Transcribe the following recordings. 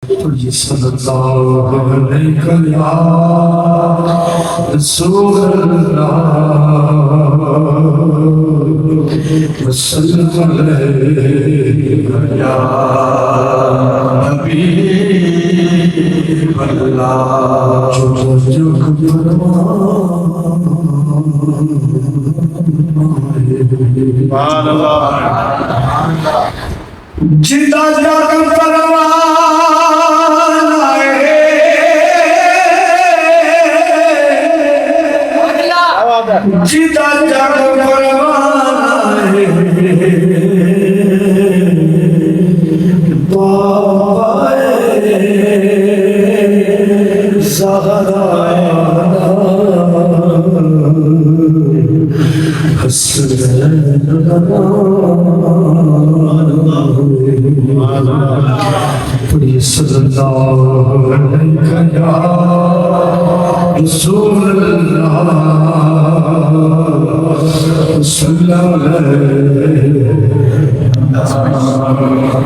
सल्लल्लाहु अलैहि या रसूल अल्लाह वसल्लम अलैहि या हबीब अल्लाह जो सुभान अल्लाह जिंदा जाकर परवान आए जिंदा जाकर परवान आए बाबाए ज़हरा पढ़िए सल्लल्लाहु अलैहि या रसूल अल्लाह सल्लल्लाहु अलैहि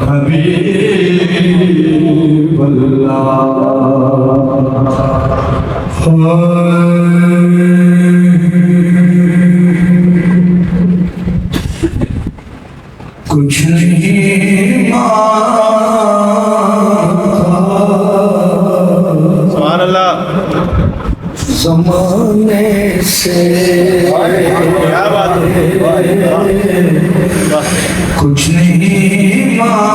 हबीब अल्लाह कुछ नहीं सुभान अल्लाह ज़माने से क्या बात है कुछ नहीं मांगता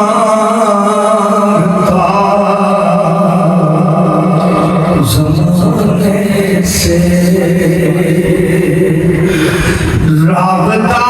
ज़माने से राबता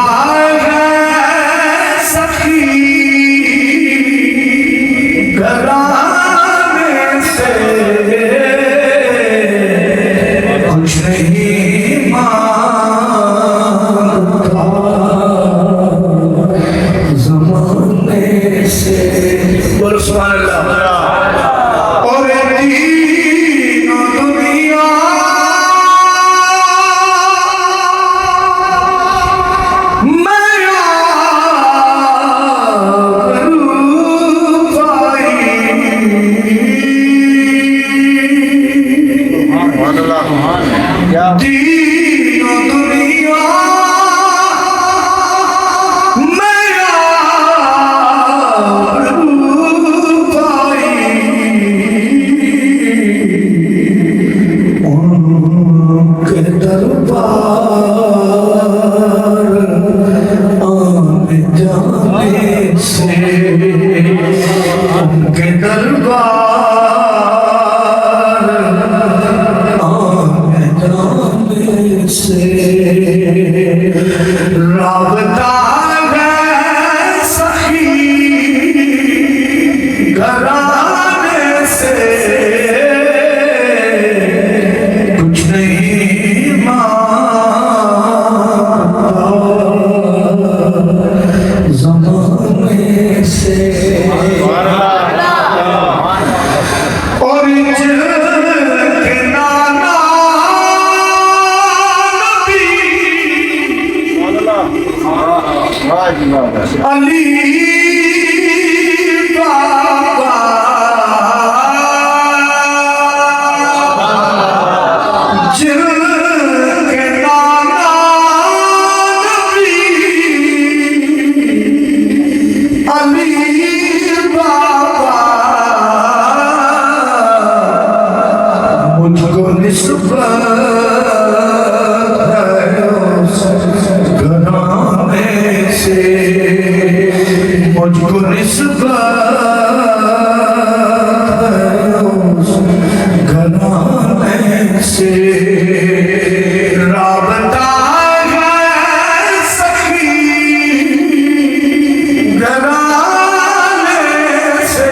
अली बाबा जिनके नाना नबी अली बाबा मुझको निस्बत मुझको निस्बत घराने से राबता है सखी घराने से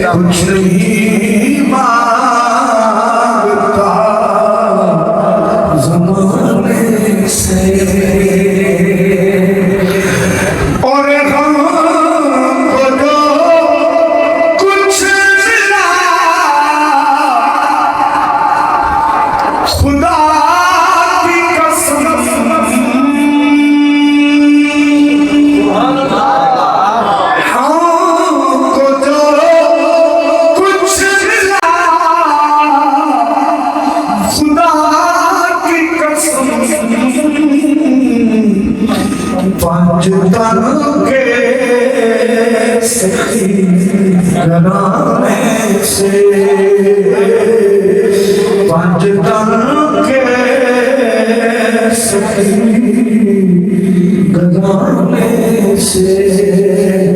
कुछ नहीं मांगता ज़माने से के सखी घराने से, पंज तन के सखी घराने से।